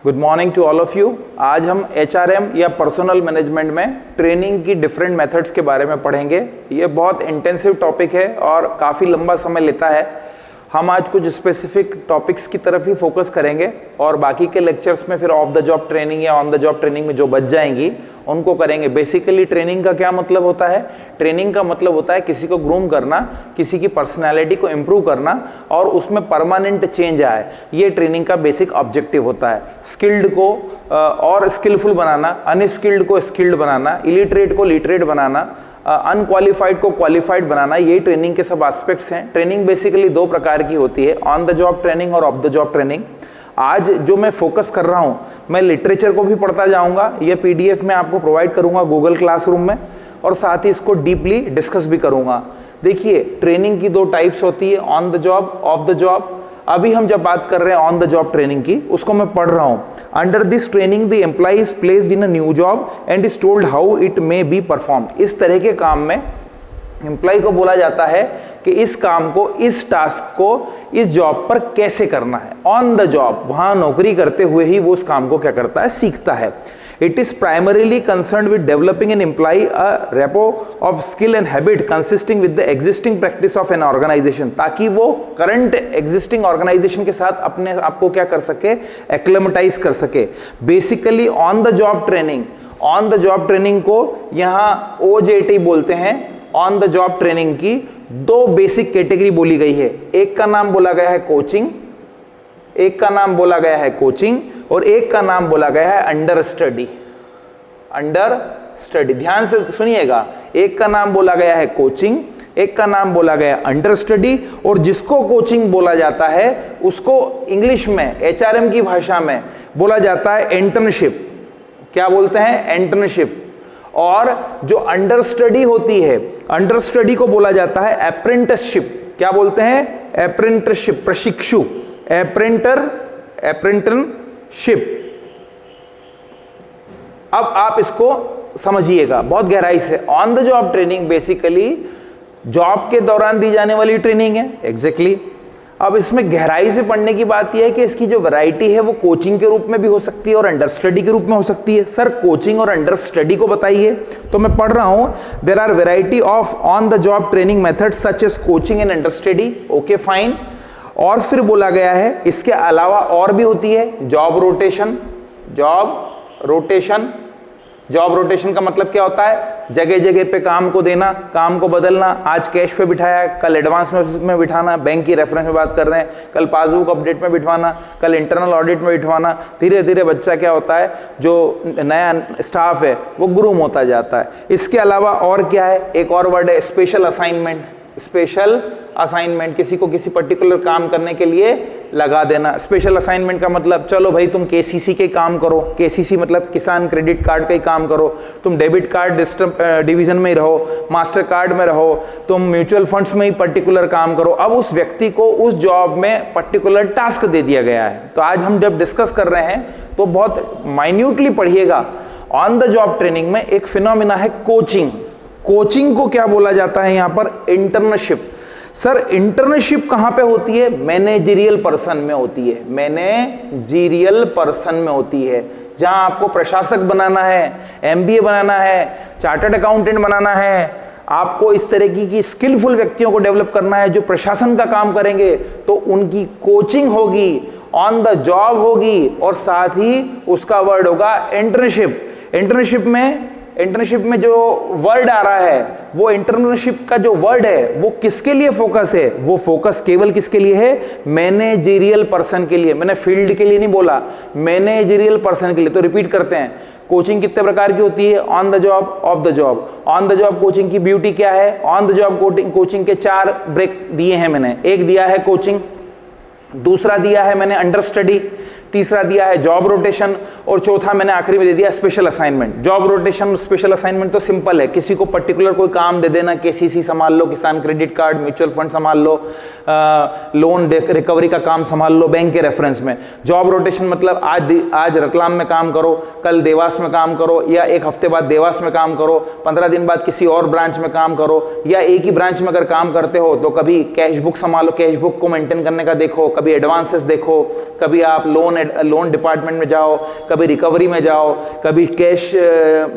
Good morning to all of you. आज हम HRM या पर्सनल मैनेजमेंट में ट्रेनिंग की डिफरेंट मेथड्स के बारे में पढ़ेंगे। ये बहुत इंटेंसिव टॉपिक है और काफ़ी लंबा समय लेता है। हम आज कुछ स्पेसिफिक टॉपिक्स की तरफ ही फोकस करेंगे और बाकी के लेक्चर्स में फिर ऑफ द जॉब ट्रेनिंग या ऑन द जॉब ट्रेनिंग में जो बच जाएंगी उनको करेंगे। बेसिकली ट्रेनिंग का क्या मतलब होता है? ट्रेनिंग का मतलब होता है किसी को ग्रूम करना, किसी की पर्सनैलिटी को इम्प्रूव करना और उसमें परमानेंट चेंज आए। ये ट्रेनिंग का बेसिक ऑब्जेक्टिव होता है। स्किल्ड को और स्किलफुल बनाना, अनस्किल्ड को स्किल्ड बनाना, इलिटरेट को लिटरेट बनाना, अनक्वालिफाइड को क्वालिफाइड बनाना, ये ट्रेनिंग के सब एस्पेक्ट्स हैं। ट्रेनिंग बेसिकली दो प्रकार की होती है, ऑन द जॉब ट्रेनिंग और ऑफ द जॉब ट्रेनिंग। आज जो मैं फोकस कर रहा हूं, मैं लिटरेचर को भी पढ़ता जाऊंगा। ये PDF में आपको प्रोवाइड करूंगा गूगल क्लासरूम में और साथ ही इसको डीपली डिस्कस भी करूंगा। देखिए, ट्रेनिंग की दो टाइप्स होती है, on the job, of the job. अभी हम जब बात कर रहे हैं ऑन द जॉब ट्रेनिंग की, उसको मैं पढ़ रहा हूं। Under this training the employee is placed in a new job and is told how it may be performed. इस तरह के काम में एम्प्लॉय को बोला जाता है कि इस काम को, इस टास्क को इस जॉब पर कैसे करना है। ऑन द जॉब, वहां नौकरी करते हुए ही वो उस काम को क्या करता है, सीखता है। It is primarily concerned with developing an employee a rapport of skill and habit consisting with the existing practice of an organization, ताकि वो current existing organization के साथ अपने आप को क्या कर सके, acclimatize कर सके। Basically on the job training को यहाँ OJT बोलते हैं। on the job training की दो बेसिक कैटेगरी बोली गई है। एक का नाम बोला गया है कोचिंग, एक का नाम बोला गया है कोचिंग और एक का नाम बोला गया है अंडर स्टडी। अंडर स्टडी, ध्यान से सुनिएगा। एक का नाम बोला गया है कोचिंग, एक का नाम बोला गया अंडर स्टडी। और जिसको कोचिंग बोला जाता है उसको इंग्लिश में, HRM की भाषा में बोला जाता है इंटर्नशिप। क्या बोलते हैं? इंटर्नशिप। और जो अंडर स्टडी होती है, अंडर स्टडी को बोला जाता है अप्रेंटिसशिप। क्या बोलते हैं? अप्रेंटिसशिप, प्रशिक्षु, अप्रेंटिसशिप। अब आप इसको समझिएगा बहुत गहराई से। On the job training basically job के दौरान दी जाने वाली ट्रेनिंग है। एग्जैक्टली। अब इसमें गहराई से पढ़ने की बात यह है कि इसकी जो वैरायटी है वो कोचिंग के रूप में भी हो सकती है और अंडर स्टडी के रूप में हो सकती है। सर कोचिंग और अंडर स्टडी को बताइए, तो मैं पढ़ रहा हूं, there are variety of on the job training method such as coaching and understudy. Okay fine. और फिर बोला गया है इसके अलावा और भी होती है जॉब रोटेशन। जॉब रोटेशन का मतलब क्या होता है? जगह जगह पे काम को देना, काम को बदलना। आज कैश पे बिठाया, कल एडवांस में बिठाना, बैंक की रेफरेंस में बात कर रहे हैं, कल पासबुक अपडेट में बिठवाना, कल इंटरनल ऑडिट में बिठवाना। धीरे धीरे बच्चा क्या होता है, जो नया स्टाफ है वो ग्रूम होता जाता है। इसके अलावा और क्या है? एक और वर्ड है स्पेशल असाइनमेंट। स्पेशल असाइनमेंट, किसी को किसी पर्टिकुलर काम करने के लिए लगा देना। स्पेशल असाइनमेंट का मतलब, चलो भाई तुम KCC के काम करो। KCC मतलब किसान क्रेडिट कार्ड का ही काम करो। तुम डेबिट कार्ड डिवीजन में ही रहो, मास्टर कार्ड में रहो, तुम म्यूचुअल फंड्स में ही पर्टिकुलर काम करो। अब उस व्यक्ति को उस जॉब में पर्टिकुलर टास्क दे दिया गया है। तो आज हम जब डिस्कस कर रहे हैं तो बहुत माइन्यूटली पढ़िएगा। ऑन द जॉब ट्रेनिंग में एक फिनोमिना है कोचिंग। कोचिंग को क्या बोला जाता है यहाँ पर? इंटर्नशिप। सर इंटर्नशिप कहां पे होती है? मैनेजरियल पर्सन में होती है। मैनेजरियल पर्सन में होती है, जहां आपको प्रशासक बनाना है, MBA बनाना है, चार्टर्ड अकाउंटेंट बनाना है, आपको इस तरह की स्किलफुल व्यक्तियों को डेवलप करना है जो प्रशासन का काम करेंगे। तो उनकी कोचिंग होगी, ऑन द जॉब होगी और साथ ही उसका वर्ड होगा इंटर्नशिप। इंटर्नशिप में जो वर्ड आ रहा है, वो इंटर्नशिप का जो वर्ड है वो किसके लिए फोकस है? वो फोकस केवल किसके लिए है? मैनेजरियल पर्सन के लिए। मैंने फील्ड के लिए नहीं बोला, मैनेजरियल पर्सन के लिए। तो रिपीट करते हैं, कोचिंग कितने प्रकार की होती है? On the job, of the job. On the job coaching की ब्यूटी क्या है? ऑन द जॉब कोचिंग के 4 ब्रेक दिए हैं मैंने। एक दिया है कोचिंग, दूसरा दिया है मैंने अंडर स्टडी, तीसरा दिया है जॉब रोटेशन और चौथा मैंने आखिरी में दे दिया special assignment. Job rotation, special assignment तो सिंपल है, किसी को पर्टिकुलर कोई काम दे देना। KCC संभाल लो, किसान क्रेडिट कार्ड, म्यूचुअल फंड संभाल लो, लोन रिकवरी का काम संभाल लो बैंक के रेफरेंस में। जॉब रोटेशन मतलब आज रतलाम में काम करो, कल देवास में काम करो, या एक हफ्ते बाद देवास में काम करो, 15 दिन बाद किसी और ब्रांच में काम करो, या एक ही ब्रांच में अगर काम करते हो तो कभी कैश बुक संभालो, कैश बुक को मेंटेन करने का देखो, कभी एडवांसेस देखो, कभी आप लोन लोन डिपार्टमेंट में जाओ, कभी रिकवरी में जाओ, कभी कैश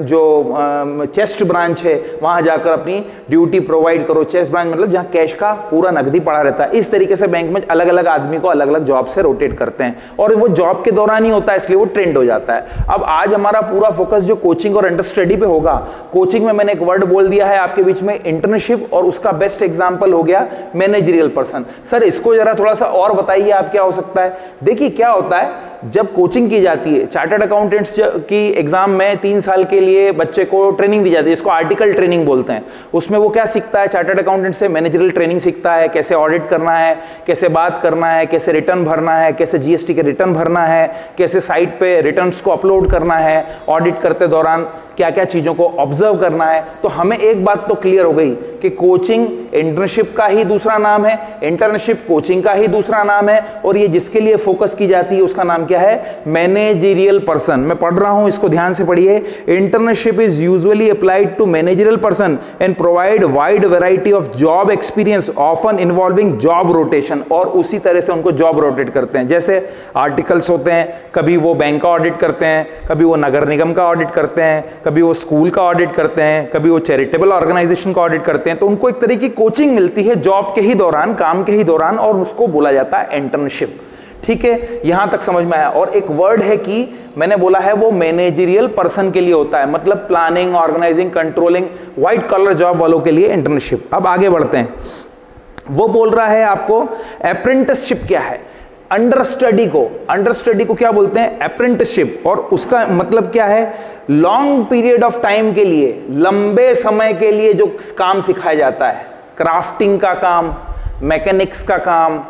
जो चेस्ट ब्रांच है वहां जाकर अपनी ड्यूटी प्रोवाइड करो। चेस्ट ब्रांच मतलब जहां कैश का पूरा नकदी पड़ा रहता है। इस तरीके से बैंक में अलग अलग आदमी को अलग अलग जॉब से रोटेट करते हैं और वो जॉब के दौरान ही होता है, इसलिए वो ट्रेंड हो जाता है। अब आज हमारा पूरा फोकस जो कोचिंग और अंडर स्टडी पे होगा। कोचिंग में मैंने एक वर्ड बोल दिया है आपके बीच में, इंटर्नशिप, और उसका बेस्ट एग्जांपल हो गया मैनेजरियल पर्सन। सर इसको जरा थोड़ा सा और बताइए आप, क्या हो सकता है? देखिए क्या होता है, जब कोचिंग की जाती है, चार्टर्ड अकाउंटेंट्स की एग्जाम में 3 साल के लिए बच्चे को ट्रेनिंग दी जाती है, इसको आर्टिकल ट्रेनिंग बोलते हैं। उसमें वो क्या सीखता है? चार्टर्ड अकाउंटेंट से मैनेजरियल ट्रेनिंग सीखता है, कैसे ऑडिट करना है, कैसे बात करना है, कैसे रिटर्न भरना है, कैसे जीएसटी के रिटर्न भरना है, कैसे साइट पे रिटर्न्स को अपलोड करना है, ऑडिट करते दौरान क्या क्या चीजों को ऑब्जर्व करना है। तो हमें एक बात तो क्लियर हो गई कि कोचिंग इंटर्नशिप का ही दूसरा नाम है, इंटर्नशिप कोचिंग का ही दूसरा नाम है, और ये जिसके लिए फोकस की जाती है उसका नाम क्या है? Managerial person. मैं पढ़ रहा हूं, इसको ध्यान से पढ़िए। Internship is usually applied to managerial person and provide wide variety of job experience often involving job rotation, और उसी तरह से उनको जॉब रोटेट करते हैं। जैसे आर्टिकल्स होते हैं, कभी वो बैंक का ऑडिट करते हैं, कभी वो नगर निगम का ऑडिट करते हैं, कभी वो स्कूल का ऑडिट करते हैं, कभी वो चैरिटेबल ऑर्गेनाइजेशन का ऑडिट करते हैं। तो उनको एक तरह की कोचिंग मिलती है जॉब के ही दौरान, काम के ही दौरान, और उसको बोला जाता है इंटर्नशिप। ठीक है, यहां तक समझ में आया। और एक वर्ड है कि मैंने बोला है वो मैनेजरियल पर्सन के लिए होता है, मतलब planning, organising, controlling, white collar job वालों के लिए इंटर्नशिप। अब आगे बढ़ते हैं। वो बोल रहा है आपको अप्रेंटिसशिप क्या है। अंडर स्टडी को क्या बोलते हैं? अप्रेंटिसशिप। और उसका मतलब क्या है? लॉन्ग पीरियड ऑफ टाइम के लिए, लंबे समय के लिए जो काम सिखाया जाता है, क्राफ्टिंग का काम, मैकेनिक्स का काम।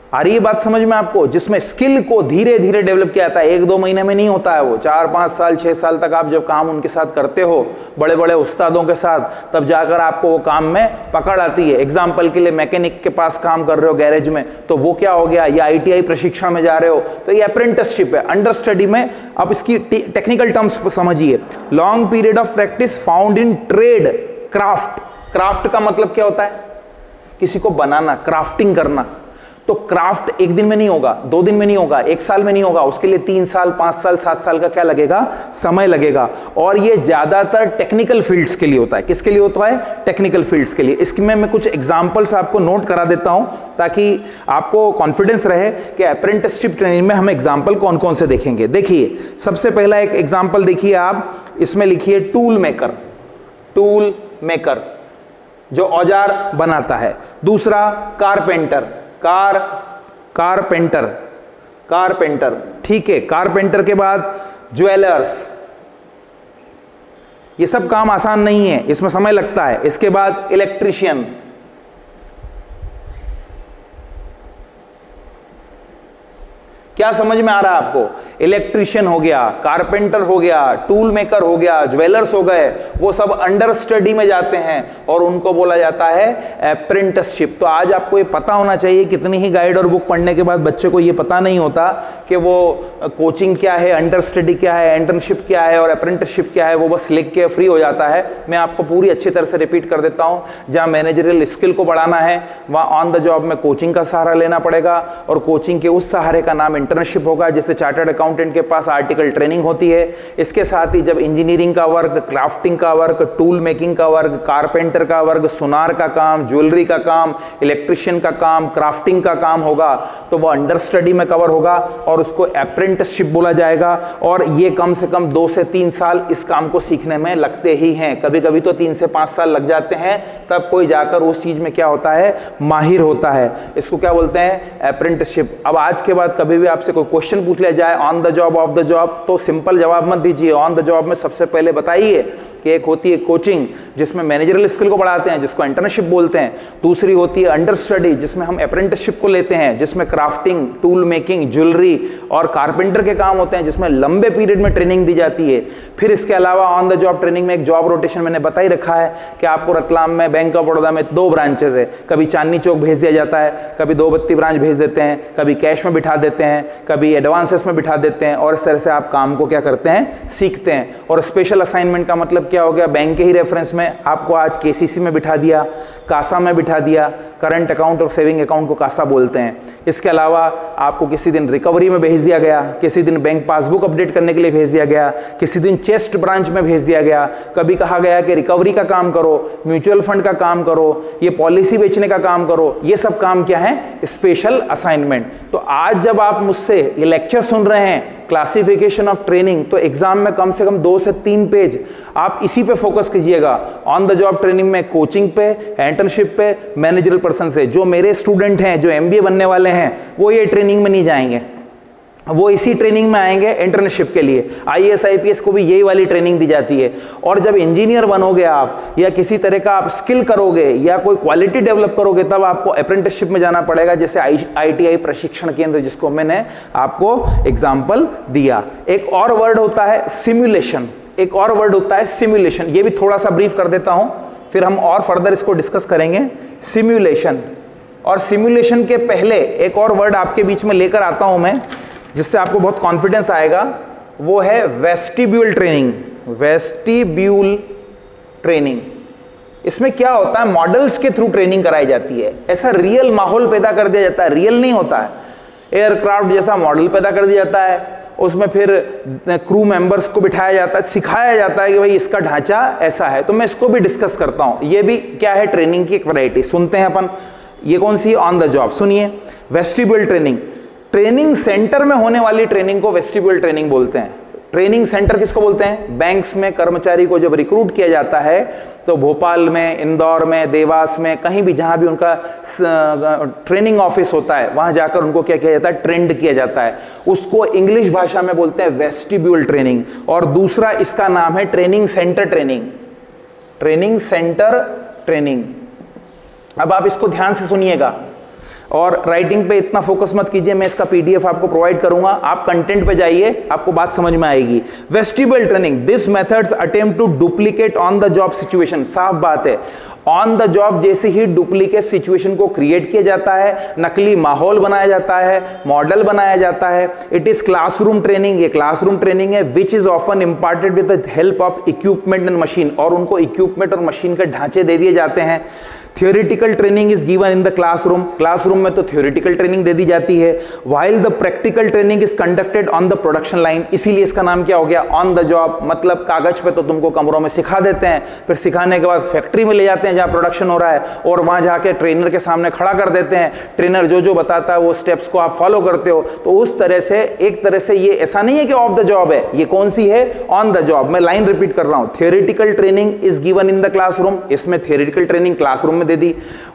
आ रही है बात समझ में आपको? जिसमें स्किल को धीरे धीरे डेवलप किया जाता है, 1-2 महीने में नहीं होता है वो, 4-5 साल 6 साल तक आप जब काम उनके साथ करते हो, बड़े बड़े उस्तादों के साथ, तब जाकर आपको वो काम में पकड़ आती है। एग्जाम्पल के लिए मैकेनिक के पास काम कर रहे हो गैरेज में, तो वो क्या हो गया? या आईटीआई प्रशिक्षण में जा रहे हो, तो ये अप्रेंटिसशिप है। अंडर स्टडी में आप इसकी टेक्निकल टर्म्स समझिए। Long period of practice found in trade, craft. Craft का मतलब क्या होता है? किसी को बनाना, क्राफ्टिंग करना। तो क्राफ्ट 1 दिन में नहीं होगा, 2 दिन में नहीं होगा, 1 साल में नहीं होगा, उसके लिए 3 साल 5 साल 7 साल का क्या लगेगा? समय लगेगा। और ये ज्यादातर टेक्निकल फील्ड्स के लिए होता है। किसके लिए होता है? टेक्निकल फील्ड्स के लिए। इसमें मैं कुछ एग्जांपल्स आपको नोट करा देता हूं ताकि आपको कॉन्फिडेंस रहे कि अप्रेंटिसशिप ट्रेनिंग में हम एग्जाम्पल कौन कौन से देखेंगे। देखिए सबसे पहला एक एग्जाम्पल देखिए आप, इसमें लिखिए टूल मेकर। टूल मेकर जो औजार बनाता है। दूसरा कारपेंटर, कारपेंटर, ठीक है। कारपेंटर के बाद ज्वेलर्स। ये सब काम आसान नहीं है, इसमें समय लगता है। इसके बाद इलेक्ट्रीशियन, क्या समझ में आ रहा है आपको? इलेक्ट्रीशियन हो गया, कारपेंटर हो गया, टूल मेकर हो गया, ज्वेलर्स हो गए, वो सब अंडर स्टडी में जाते हैं और उनको बोला जाता है अप्रेंटिसशिप। तो आज आपको ये पता होना चाहिए, कितनी ही गाइड और बुक पढ़ने के बाद बच्चे को ये पता नहीं होता कि वो कोचिंग क्या है, अंडर स्टडी क्या है, इंटर्नशिप क्या है और अप्रेंटिसशिप क्या है, वो बस लिख के फ्री हो जाता है। मैं आपको पूरी अच्छी तरह से रिपीट कर देता हूं। जहां मैनेजरियल स्किल को बढ़ाना है वहां ऑन द जॉब में कोचिंग का सहारा लेना पड़ेगा, और कोचिंग के उस सहारे का नाम इंटर्नशिप होगा, जिससे चार्टर्ड अकाउंटेंट के पास आर्टिकल ट्रेनिंग होती है। इसके साथ ही जब इंजीनियरिंग का वर्क, क्राफ्टिंग का वर्क, टूल मेकिंग का वर्क, कारपेंटर का वर्क, सुनार का काम, ज्वेलरी का काम, इलेक्ट्रिशियन का काम, क्राफ्टिंग का काम होगा, तो वो अंडर स्टडी में कवर होगा और उसको अप्रेंटिसशिप बोला जाएगा। और ये कम से कम 2 से 3 साल इस काम को सीखने में लगते ही हैं, कभी कभी तो 3 से 5 साल लग जाते हैं, तब कोई जाकर उस चीज में क्या होता है? माहिर होता है। इसको क्या बोलते हैं? अप्रेंटिसशिप। अब आज के बाद कभी भी आपसे कोई क्वेश्चन पूछ लिया जाए on the job, of the job, तो सिंपल जवाब मत दीजिए। ऑन द जॉब में सबसे पहले बताइए कि एक होती है कोचिंग जिसमें मैनेजरियल स्किल को बढ़ाते हैं, जिसको इंटर्नशिप बोलते हैं। दूसरी होती है अंडर स्टडी, जिसमें हम अप्रेंटिसशिप को लेते हैं, जिसमें क्राफ्टिंग, टूल मेकिंग, ज्वेलरी और कारपेंटर के काम होते हैं, जिसमें लंबे पीरियड में ट्रेनिंग दी जाती है। फिर इसके अलावा ऑन द जॉब ट्रेनिंग में एक जॉब रोटेशन मैंने बता ही रखा है कि आपको रतलाम में, बैंक ऑफ बड़ौदा में 2 ब्रांचेस है, कभी चांदनी चौक भेज दिया जाता है, कभी 2 बत्ती ब्रांच भेज देते हैं, कभी कैश में बिठा देते हैं, कभी एडवांसेस में बिठा देते हैं, और इस तरह से आप काम को क्या करते हैं? सीखते हैं। और स्पेशल असाइनमेंट का मतलब क्या हो गया बैंक के ही रेफरेंस में, आपको आज केसीसी में बिठा दिया, कासा में बिठा दिया, करंट अकाउंट और सेविंग अकाउंट को कासा बोलते हैं। इसके अलावा आपको किसी दिन रिकवरी में भेज दिया गया, किसी दिन बैंक पासबुक अपडेट करने के लिए भेज दिया गया, किसी दिन चेस्ट ब्रांच में भेज दिया गया, कभी कहा गया कि रिकवरी का काम करो, म्यूचुअल फंड का काम करो, ये पॉलिसी बेचने का काम करो। ये सब काम क्या है? Special assignment. तो आज जब आप मुझसे ये लेक्चर सुन रहे हैं क्लासिफिकेशन ऑफ ट्रेनिंग, तो एग्जाम में कम से कम 2 से 3 पेज आप इसी पे फोकस कीजिएगा। ऑन द जॉब ट्रेनिंग में कोचिंग पे, इंटर्नशिप पे, मैनेजरल पर्सन से। जो मेरे स्टूडेंट हैं जो एमबीए बनने वाले हैं वो ये ट्रेनिंग में नहीं जाएंगे, वो इसी ट्रेनिंग में आएंगे इंटर्नशिप के लिए। आईएएस आईपीएस को भी यही वाली ट्रेनिंग दी जाती है। और जब इंजीनियर बनोगे आप या किसी तरह का आप स्किल करोगे या कोई क्वालिटी डेवलप करोगे, तब आपको अप्रेंटिसशिप में जाना पड़ेगा, जैसे आईटीआई प्रशिक्षण केंद्र, जिसको मैंने आपको एग्जाम्पल दिया। एक और वर्ड होता है सिमुलेशन, एक और वर्ड होता है सिमुलेशन। ये भी थोड़ा सा ब्रीफ कर देता हूं, फिर हम और फर्दर इसको डिस्कस करेंगे। सिमुलेशन, और सिमुलेशन के पहले एक और वर्ड आपके बीच में लेकर आता हूं मैं, जिससे आपको बहुत कॉन्फिडेंस आएगा, वो है वेस्टिब्यूल ट्रेनिंग। वेस्टिब्यूल ट्रेनिंग, इसमें क्या होता है? मॉडल्स के थ्रू ट्रेनिंग कराई जाती है। ऐसा रियल माहौल पैदा कर दिया जाता है, रियल नहीं होता है, एयरक्राफ्ट जैसा मॉडल पैदा कर दिया जाता है, उसमें फिर क्रू मेंबर्स को बिठाया जाता है, सिखाया जाता है कि भाई इसका ढांचा ऐसा है। तो मैं इसको भी डिस्कस करता हूं। ये भी क्या है? ट्रेनिंग की एक वैरायटी। सुनते हैं अपन, ये कौन सी? On the job. सुनिए, वेस्टिब्यूल ट्रेनिंग, ट्रेनिंग सेंटर में होने वाली ट्रेनिंग को वेस्टिब्यूल ट्रेनिंग बोलते हैं। ट्रेनिंग सेंटर किसको बोलते हैं? बैंक्स में कर्मचारी को जब रिक्रूट किया जाता है तो भोपाल में, इंदौर में, देवास में, कहीं भी जहां भी उनका ट्रेनिंग ऑफिस होता है, वहां जाकर उनको क्या किया जाता है? ट्रेंड किया जाता है। उसको इंग्लिश भाषा में बोलते हैं वेस्टिब्यूल ट्रेनिंग। और दूसरा इसका नाम है training centre training. Training centre training. अब आप इसको ध्यान से सुनिएगा और राइटिंग पे इतना फोकस मत कीजिए, मैं इसका पीडीएफ आपको प्रोवाइड करूंगा, आप कंटेंट पे जाइए, आपको बात समझ में आएगी। Vestibule training, this methods attempt to duplicate on the job situation. साफ बात है, ऑन द जॉब जैसे ही डुप्लीकेट सिचुएशन को क्रिएट किया जाता है, नकली माहौल बनाया जाता है, मॉडल बनाया जाता है। इट इज क्लासरूम ट्रेनिंग, ये क्लासरूम ट्रेनिंग है, which is often imparted with the help of equipment and machine, और उनको इक्विपमेंट और मशीन के ढांचे दे दिए जाते हैं। Theoretical training is given in the classroom, classroom में तो थियोरिटिकल ट्रेनिंग दे दी जाती है। While the practical training is conducted on the production line, इसीलिए इसका नाम क्या हो गया? On the job. मतलब कागज पे तो तुमको कमरों में सिखा देते हैं, फिर सिखाने के बाद फैक्ट्री में ले जाते हैं जहां प्रोडक्शन हो रहा है, और वहां जाके ट्रेनर के सामने खड़ा कर देते हैं। ट्रेनर जो जो बताता है वो स्टेप्स को आप फॉलो करते हो। तो उस तरह से, एक तरह से ये ऐसा नहीं है कि ऑफ द जॉब है, ये कौन सी है? On the job. मैं लाइन रिपीट कर रहा हूं, theoretical training is given in the classroom, इसमें थियोरिटिकल ट्रेनिंग क्लासरूम में दे दी।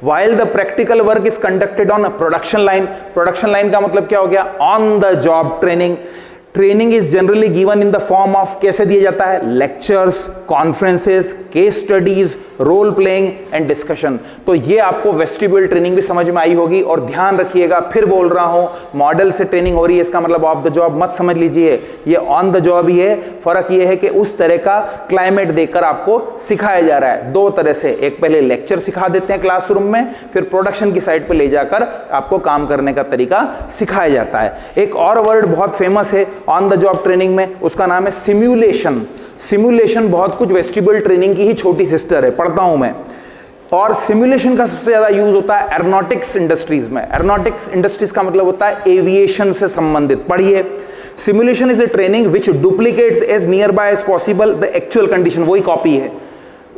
While the practical work is conducted on a production line, production line का मतलब क्या हो गया? On the job training। Training is generally given in the form of, कैसे दिया जाता है? Lectures, conferences, case studies, role playing and discussion. तो ये आपको वेस्टिब्यूल ट्रेनिंग भी समझ में आई होगी। और ध्यान रखिएगा, फिर बोल रहा हूं, मॉडल से ट्रेनिंग हो रही है, इसका मतलब ऑफ द जॉब मत समझ लीजिए, ये ऑन द जॉब ही है। फर्क ये है कि उस तरह का क्लाइमेट देकर आपको सिखाया जा रहा है। दो तरह से, एक पहले लेक्चर सिखा देते हैं क्लासरूम में, फिर प्रोडक्शन की साइड पर ले जाकर आपको काम करने का तरीका सिखाया जाता है। एक और वर्ड बहुत फेमस है ऑन द जॉब ट्रेनिंग में, उसका नाम है सिम्युलेशन। सिम्युलेशन बहुत कुछ वेस्टिब्यूल ट्रेनिंग की ही छोटी सिस्टर है, पढ़ता हूं मैं। और सिम्युलेशन का सबसे ज्यादा यूज होता है एरोनॉटिक्स इंडस्ट्रीज में। एरोनॉटिक्स इंडस्ट्रीज का मतलब होता है एविएशन से संबंधित। पढ़िए, simulation is a training which duplicates as near by as possible the actual condition. वही कॉपी है,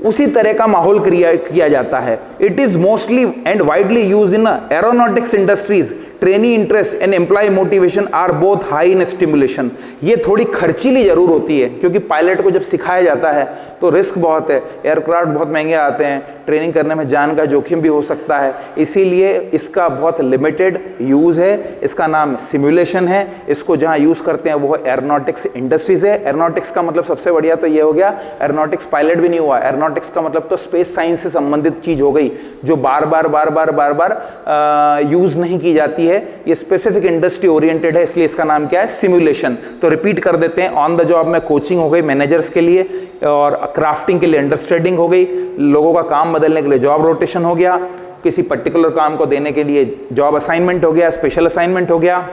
उसी तरह का माहौल किया जाता है। It is mostly and widely use in aeronautics industries. Trainee interest and employee motivation are both high in stimulation. ये थोड़ी खर्चीली जरूर होती है, क्योंकि पायलट को जब सिखाया जाता है तो रिस्क बहुत है, एयरक्राफ्ट बहुत महंगे आते हैं, ट्रेनिंग करने में जान का जोखिम भी हो सकता है, इसीलिए इसका बहुत लिमिटेड यूज है। इसका नाम सिमुलेशन है। इसको जहां यूज करते हैं वो एरोनॉटिक्स इंडस्ट्रीज है। एरोनॉटिक्स का मतलब सबसे बढ़िया तो ये हो गया, एरोनॉटिक्स पायलट भी नहीं हुआ, एरोनॉटिक्स का मतलब तो स्पेस साइंस से संबंधित चीज हो गई, जो बार बार यूज नहीं की जाती है। ये स्पेसिफिक इंडस्ट्री ओरिएंटेड है, इसलिए इसका नाम क्या है? सिमुलेशन। तो रिपीट कर देते हैं, ऑन द जॉब में कोचिंग हो गई मैनेजर्स के लिए, और क्राफ्टिंग के लिए अंडरस्टैंडिंग हो गई, लोगों का काम बदलने के लिए जॉब रोटेशन हो गया, किसी पर्टिकुलर काम को देने के लिए जॉब असाइनमेंट हो गया, स्पेशल असाइनमेंट हो गया।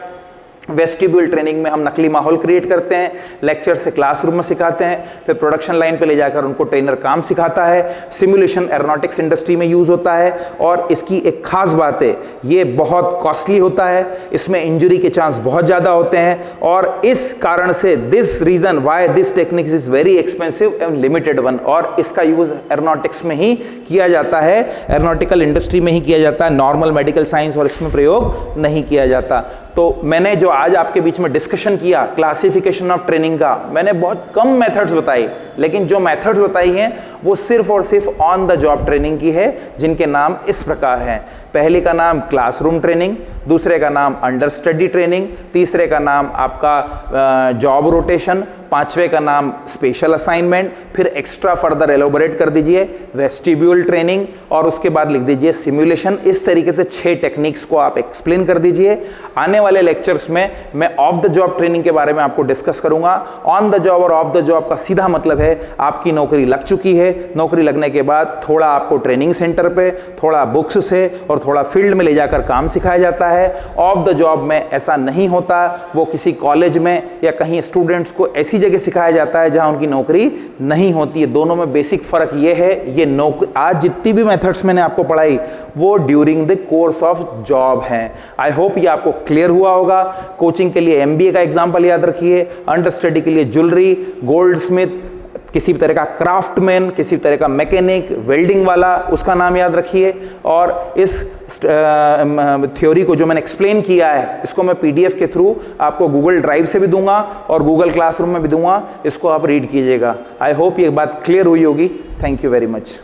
वेस्टिब्यूल ट्रेनिंग में हम नकली माहौल क्रिएट करते हैं, लेक्चर से क्लासरूम में सिखाते हैं, फिर प्रोडक्शन लाइन पे ले जाकर उनको ट्रेनर काम सिखाता है। सिमुलेशन एरोनॉटिक्स इंडस्ट्री में यूज होता है और इसकी एक खास बात है, ये बहुत कॉस्टली होता है, इसमें इंजरी के चांस बहुत ज़्यादा होते हैं और इस कारण से this reason why this technique is very expensive and limited one, और इसका यूज एरोनॉटिक्स में ही किया जाता है, एरोनॉटिकल इंडस्ट्री में ही किया जाता है, नॉर्मल मेडिकल साइंस और इसमें प्रयोग नहीं किया जाता। तो मैंने जो आज आपके बीच में डिस्कशन किया क्लासिफिकेशन ऑफ ट्रेनिंग का, मैंने बहुत कम मेथड्स बताई, लेकिन जो मेथड्स बताई हैं वो सिर्फ और सिर्फ ऑन द जॉब ट्रेनिंग की है, जिनके नाम इस प्रकार हैं। पहले का नाम क्लासरूम ट्रेनिंग, दूसरे का नाम अंडर स्टडी ट्रेनिंग, तीसरे का नाम आपका जॉब रोटेशन, पांचवे का नाम स्पेशल असाइनमेंट, फिर एक्स्ट्रा फर्दर एलोबरेट कर दीजिए वेस्टिब्यूल ट्रेनिंग और उसके बाद लिख दीजिए सिमुलेशन। इस तरीके से 6 टेक्निक्स को आप एक्सप्लेन कर दीजिए। आने वाले लेक्चर्स में मैं ऑफ द जॉब ट्रेनिंग के बारे में आपको डिस्कस करूंगा। ऑन द जॉब और ऑफ द जॉब का सीधा मतलब है आपकी नौकरी लग चुकी है, नौकरी लगने के बाद थोड़ा आपको ट्रेनिंग सेंटर पे, थोड़ा बुक्स से और थोड़ा फील्ड में ले जाकर काम सिखाया जाता है। ऑफ द जॉब में ऐसा नहीं होता, वो किसी कॉलेज में या कहीं स्टूडेंट्स को ऐसी जगह सिखाया जाता है जहां उनकी नौकरी नहीं होती है। दोनों में बेसिक फर्क ये है, ये नौकरी आज जितनी भी मेथड्स मैंने आपको पढ़ाई वो during the course of job हैं। आई होप ये आपको क्लियर हुआ होगा। कोचिंग के लिए एमबीए का एग्जांपल याद रखिए, अंडर स्टडी के लिए ज्वेलरी, गोल्ड स्मिथ, किसी तरह का क्राफ्टमैन, किसी तरह का मैकेनिक, वेल्डिंग वाला, उसका नाम याद रखिए। और इस थ्योरी को जो मैंने एक्सप्लेन किया है, इसको मैं पीडीएफ के थ्रू आपको गूगल ड्राइव से भी दूंगा और गूगल क्लासरूम में भी दूंगा, इसको आप रीड कीजिएगा। आई होप ये बात क्लियर हुई होगी। Thank you very much.